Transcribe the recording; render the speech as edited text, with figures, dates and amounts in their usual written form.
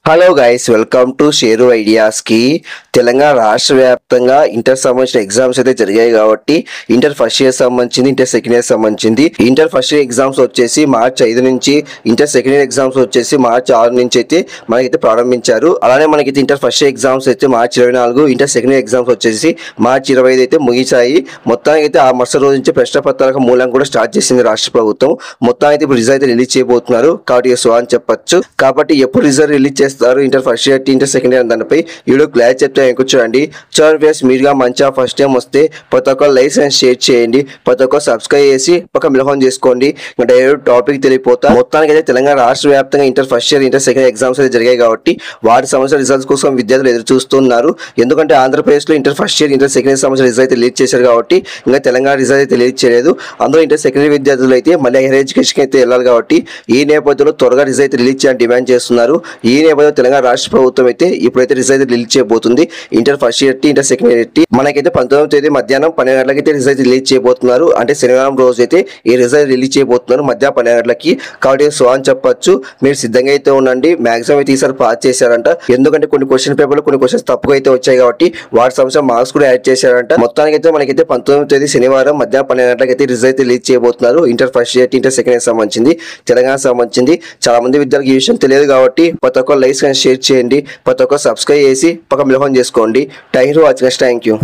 Hello guys, welcome to Sheru ఐడియాస్కి. తెలంగాణ రాష్ట్ర వ్యాప్తంగా ఇంటర్ సంబంధించిన ఎగ్జామ్స్ అయితే జరిగాయి కాబట్టి ఇంటర్ ఫస్ట్ ఇయర్ సంబంధించింది, ఇంటర్ సెకండ్ ఇయర్ సంబంధించింది. ఇంటర్ ఫస్ట్ ఇయర్ ఎగ్జామ్స్ వచ్చేసి మార్చి 5 నుంచి, ఇంటర్ సెకండ్ ఇయర్ ఎగ్జామ్స్ వచ్చేసి మార్చి 6 నుంచి అయితే మనకైతే ప్రారంభించారు. అలానే మనకైతే ఇంటర్ ఫస్ట్ ఇయర్ ఎగ్జామ్స్ అయితే మార్చి 24, ఇంటర్ సెకండ్ ఇయర్ ఎగ్జామ్స్ వచ్చేసి మార్చి 25 అయితే ముగిశాయి. మొత్తానికి అయితే ఆ మరుసటి రోజు నుంచి ప్రశ్న పత్రాలకు మూలం కూడా స్టార్ట్ చేసింది రాష్ట్ర ప్రభుత్వం. మొత్తానికి అయితే ఇప్పుడు రిజల్ట్ అయితే రిలీజ్ చేయబోతున్నారు కాబట్టి సో అని చెప్పొచ్చు. కాబట్టి ఎప్పుడు రిజల్ట్ రిలీజ్ చేస్తారు inter first year, inter second year దానిపై వీడియో క్లాస్ చెప్తే చూడండి. ఫ్రెండ్స్, మీరుగా మంచిగా ఫస్ట్ టైం వస్తే ప్రతి ఒక్క లైక్ అండ్ షేర్ చేయండి, ప్రతి ఒక్క సబ్స్క్రైబ్ చేసి పక్క మిలహం చేసుకోండి. డైరెక్ట్ టాపిక్ తెలియపోతా. మొత్తానికి అయితే తెలంగాణ రాష్ట్ర వ్యాప్తంగా inter first year, inter second exams అయితే జరిగాయి కాబట్టి వాటి సంబంధించిన రిజల్ట్స్ కోసం విద్యార్థులు ఎదురు చూస్తున్నారు. ఎందుకంటే ఆంధ్రప్రదేశ్లో inter first year, inter second year సంబంధించిన రిజల్ట్ అయితే రిలీజ్ చేశారు కాబట్టి ఇంకా తెలంగాణ రిజల్ట్ అయితే రిలీజ్ చేయలేదు. అందులో ఇంటర్ సెకండ్ ఇయర్ విద్యార్థులు అయితే మళ్ళీ హైయర్ ఎడ్యుకేషన్ అయితే వెళ్ళాలి కాబట్టి ఈ నేపథ్యంలో త్వరగా రిజల్ట్ అయితే రిలీజ్ చేయాలని డిమాండ్ చేస్తున్నారు. ఈ నేపథ్యంలో తెలంగాణ రాష్ట్ర ప్రభుత్వం అయితే ఇప్పుడైతే రిజల్ట్ రిలీజ్ చేయబోతుంది. Inter first year, inter second year మనకైతే 19వ తేదీ మధ్యాహ్నం 12 గంటలకి అయితే రిజల్ట్ రిలీజ్ చేయబోతున్నారు. అంటే శనివారం రోజు అయితే ఈ రిజల్ట్ రిలీజ్ చేయబోతున్నారు మధ్యాహ్నం 12 గంటలకి. కాబట్టి సో అని చెప్పొచ్చు. మీరు సిద్ధంగా అయితే ఉండండి. మాక్సిమం అయితే ఈసారి పాస్ చేశారంట. ఎందుకంటే కొన్ని క్వశ్చన్ పేపర్లు కొన్ని క్వశ్చన్స్ తప్పుగా అయితే వచ్చాయి కాబట్టి వాటి సంబంధించిన మార్క్స్ కూడా యాడ్ చేశారంట. మొత్తానికి అయితే మనకైతే 19వ తేదీ శనివారం మధ్యాహ్నం 12 గంటలకి అయితే రిజల్ట్ రిలీజ్ చేయబోతున్నారు. Inter first year, inter second year సంబంధించింది, తెలంగాణ సంబంధించింది. చాలా మంది విద్యార్థులకు ఈ విషయం తెలియదు కాబట్టి ప్రతి ఒక్క లైక్స్ అండ్ షేర్ చేయండి, ప్రతి ఒక్క సబ్స్క్రైబ్ చేసి పక్క మిలహం చేసుకోండి. Thank you.